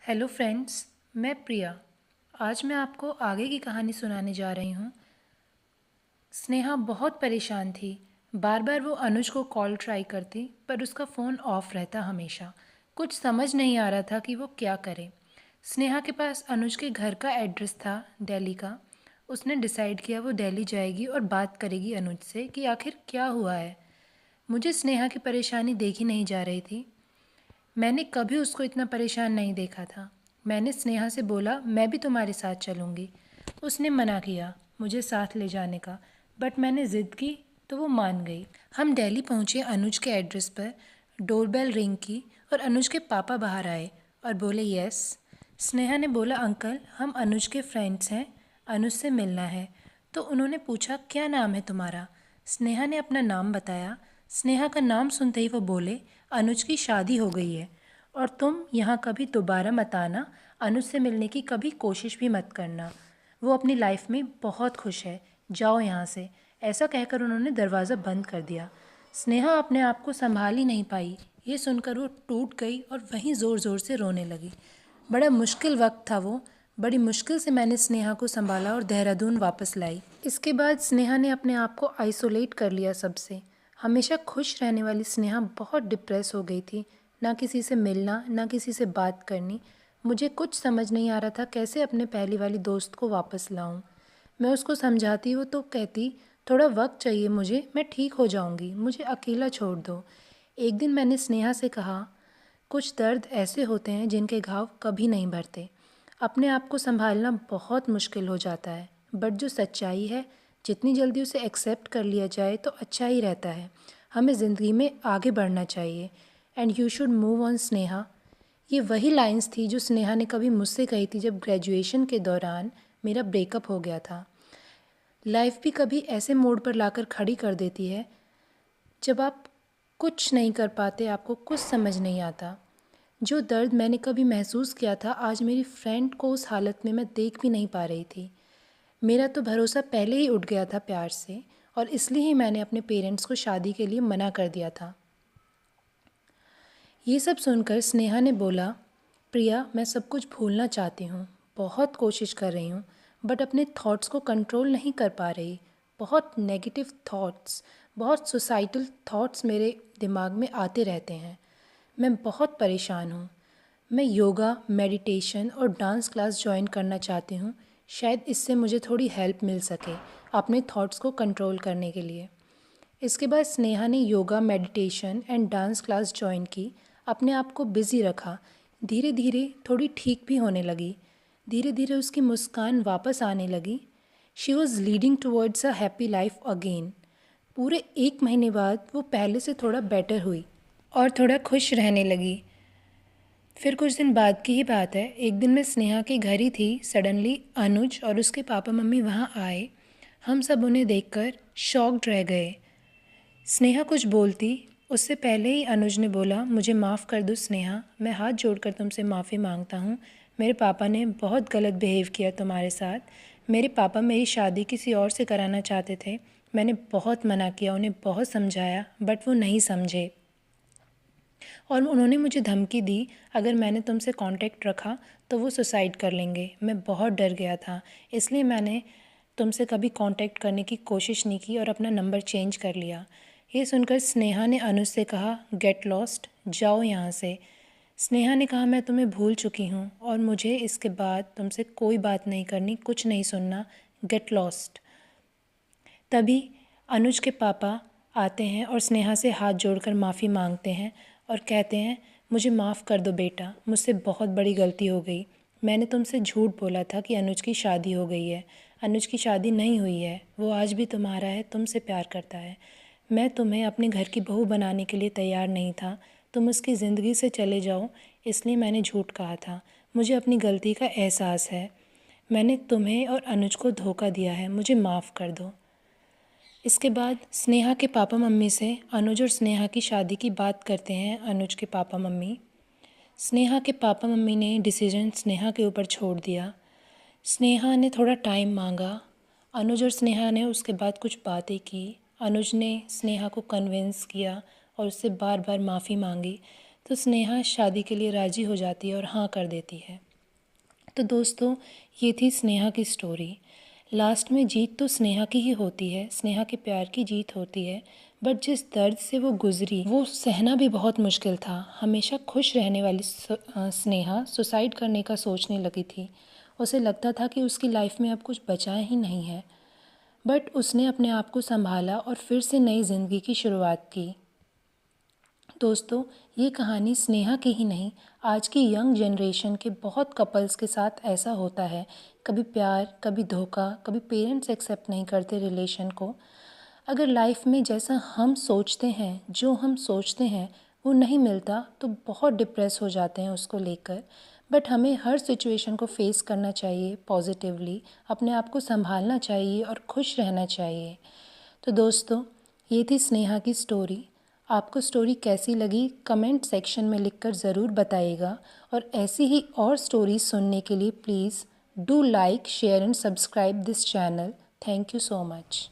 Hello friends, मैं प्रिया। आज मैं आपको आगे की कहानी सुनाने जा रही हूँ। स्नेहा बहुत परेशान थी। बार बार वो अनुज को कॉल ट्राई करती पर उसका फ़ोन ऑफ रहता हमेशा। कुछ समझ नहीं आ रहा था कि वो क्या करे। स्नेहा के पास अनुज के घर का एड्रेस था, दिल्ली का। उसने डिसाइड किया वो दिल्ली जाएगी और बात करेगी अनुज से कि आखिर क्या हुआ है। मुझे स्नेहा की परेशानी देखी नहीं जा रही थी। मैंने कभी उसको इतना परेशान नहीं देखा था। मैंने स्नेहा से बोला मैं भी तुम्हारे साथ चलूँगी। उसने मना किया मुझे साथ ले जाने का, बट मैंने ज़िद की तो वो मान गई। हम दिल्ली पहुँचे अनुज के एड्रेस पर। डोरबेल रिंग की और अनुज के पापा बाहर आए और बोले यस। स्नेहा ने बोला अंकल हम अनुज के फ्रेंड्स हैं, अनुज से मिलना है। तो उन्होंने पूछा क्या नाम है तुम्हारा। स्नेहा ने अपना नाम बताया। स्नेहा का नाम सुनते ही वो बोले अनुज की शादी हो गई है और तुम यहाँ कभी दोबारा मत आना, अनुज से मिलने की कभी कोशिश भी मत करना। वो अपनी लाइफ में बहुत खुश है, जाओ यहाँ से। ऐसा कहकर उन्होंने दरवाज़ा बंद कर दिया। स्नेहा अपने आप को संभाल ही नहीं पाई। ये सुनकर वो टूट गई और वहीं ज़ोर ज़ोर से रोने लगी। बड़ा मुश्किल वक्त था वो। बड़ी मुश्किल से मैंने स्नेहा को संभाला और देहरादून वापस लाई। इसके बाद स्नेहा ने अपने आप को आइसोलेट कर लिया सबसे। हमेशा खुश रहने वाली स्नेहा बहुत डिप्रेस हो गई थी। ना किसी से मिलना, ना किसी से बात करनी। मुझे कुछ समझ नहीं आ रहा था कैसे अपने पहली वाली दोस्त को वापस लाऊं। मैं उसको समझाती वो तो कहती थोड़ा वक्त चाहिए मुझे, मैं ठीक हो जाऊंगी, मुझे अकेला छोड़ दो। एक दिन मैंने स्नेहा से कहा कुछ दर्द ऐसे होते हैं जिनके घाव कभी नहीं भरते। अपने आप को संभालना बहुत मुश्किल हो जाता है, बट जो सच्चाई है जितनी जल्दी उसे एक्सेप्ट कर लिया जाए तो अच्छा ही रहता है। हमें ज़िंदगी में आगे बढ़ना चाहिए। And you should move on Sneha. ये वही लाइंस थी जो स्नेहा ने कभी मुझसे कही थी जब ग्रेजुएशन के दौरान मेरा ब्रेकअप हो गया था। लाइफ भी कभी ऐसे मोड़ पर लाकर खड़ी कर देती है जब आप कुछ नहीं कर पाते, आपको कुछ समझ नहीं आता। जो दर्द मैंने कभी महसूस किया था आज मेरी फ्रेंड को उस हालत में मैं देख भी नहीं पा रही थी। मेरा तो भरोसा पहले ही उठ गया था प्यार से, और इसलिए ही मैंने अपने पेरेंट्स को शादी के लिए मना कर दिया था। ये सब सुनकर स्नेहा ने बोला प्रिया मैं सब कुछ भूलना चाहती हूँ, बहुत कोशिश कर रही हूँ, बट अपने थॉट्स को कंट्रोल नहीं कर पा रही। बहुत नेगेटिव थॉट्स, बहुत सुसाइडल थॉट्स मेरे दिमाग में आते रहते हैं। मैं बहुत परेशान हूँ। मैं योगा, मेडिटेशन और डांस क्लास ज्वाइन करना चाहती हूँ। शायद इससे मुझे थोड़ी हेल्प मिल सके अपने थॉट्स को कंट्रोल करने के लिए। इसके बाद स्नेहा ने yoga, meditation and dance class join की। अपने आप को बिज़ी रखा। धीरे धीरे थोड़ी ठीक भी होने लगी। धीरे धीरे उसकी मुस्कान वापस आने लगी। She was leading towards a happy life again. पूरे 1 महीने बाद वो पहले से थोड़ा बेटर हुई और थोड़ा खुश रहने लगी। फिर कुछ दिन बाद की ही बात है। एक दिन मैं स्नेहा के घर ही थी। सडनली अनुज और उसके पापा मम्मी वहाँ आए। हम सब उन्हें देखकर शॉक्ड रह गए। स्नेहा कुछ बोलती उससे पहले ही अनुज ने बोला मुझे माफ़ कर दो स्नेहा, मैं हाथ जोड़कर तुमसे माफ़ी मांगता हूँ। मेरे पापा ने बहुत गलत बिहेव किया तुम्हारे साथ। मेरे पापा मेरी शादी किसी और से कराना चाहते थे। मैंने बहुत मना किया, उन्हें बहुत समझाया, बट वो नहीं समझे। और उन्होंने मुझे धमकी दी अगर मैंने तुमसे कांटेक्ट रखा तो वो सुसाइड कर लेंगे। मैं बहुत डर गया था, इसलिए मैंने तुमसे कभी कांटेक्ट करने की कोशिश नहीं की और अपना नंबर चेंज कर लिया। ये सुनकर स्नेहा ने अनुज से कहा गेट लॉस्ट, जाओ यहाँ से। स्नेहा ने कहा मैं तुम्हें भूल चुकी हूँ और मुझे इसके बाद तुमसे कोई बात नहीं करनी, कुछ नहीं सुनना, गेट लॉस्ट। तभी अनुज के पापा आते हैं और स्नेहा से हाथ जोड़कर माफ़ी मांगते हैं और कहते हैं मुझे माफ़ कर दो बेटा, मुझसे बहुत बड़ी गलती हो गई। मैंने तुमसे झूठ बोला था कि अनुज की शादी हो गई है। अनुज की शादी नहीं हुई है, वो आज भी तुम्हारा है, तुमसे प्यार करता है। मैं तुम्हें अपने घर की बहू बनाने के लिए तैयार नहीं था। तुम उसकी ज़िंदगी से चले जाओ, इसलिए मैंने झूठ कहा था। मुझे अपनी गलती का एहसास है। मैंने तुम्हें और अनुज को धोखा दिया है, मुझे माफ़ कर दो। इसके बाद स्नेहा के पापा मम्मी से अनुज और स्नेहा की शादी की बात करते हैं अनुज के पापा मम्मी। स्नेहा के पापा मम्मी ने डिसीजन स्नेहा के ऊपर छोड़ दिया। स्नेहा ने थोड़ा टाइम मांगा। अनुज और स्नेहा ने उसके बाद कुछ बातें की। अनुज ने स्नेहा को कन्विंस किया और उससे बार बार माफ़ी मांगी। तो स्नेहा शादी के लिए राज़ी हो जाती है और हाँ कर देती है। तो दोस्तों, ये थी स्नेहा की स्टोरी। लास्ट में जीत तो स्नेहा की ही होती है, स्नेहा के प्यार की जीत होती है। बट जिस दर्द से वो गुजरी वो सहना भी बहुत मुश्किल था। हमेशा खुश रहने वाली स्नेहा सुसाइड करने का सोचने लगी थी। उसे लगता था कि उसकी लाइफ में अब कुछ बचा ही नहीं है। बट उसने अपने आप को संभाला और फिर से नई ज़िंदगी की शुरुआत की। दोस्तों, ये कहानी स्नेहा की ही नहीं, आज की यंग जनरेशन के बहुत कपल्स के साथ ऐसा होता है। कभी प्यार, कभी धोखा, कभी पेरेंट्स एक्सेप्ट नहीं करते रिलेशन को। अगर लाइफ में जैसा हम सोचते हैं, जो हम सोचते हैं वो नहीं मिलता तो बहुत डिप्रेस हो जाते हैं उसको लेकर। बट हमें हर सिचुएशन को फेस करना चाहिए पॉजिटिवली, अपने आप को संभालना चाहिए और खुश रहना चाहिए। तो दोस्तों, ये थी स्नेहा की स्टोरी। आपको स्टोरी कैसी लगी कमेंट सेक्शन में लिखकर ज़रूर बताइएगा। और ऐसी ही और स्टोरीज सुनने के लिए please do like, share and subscribe this channel. Thank you so much.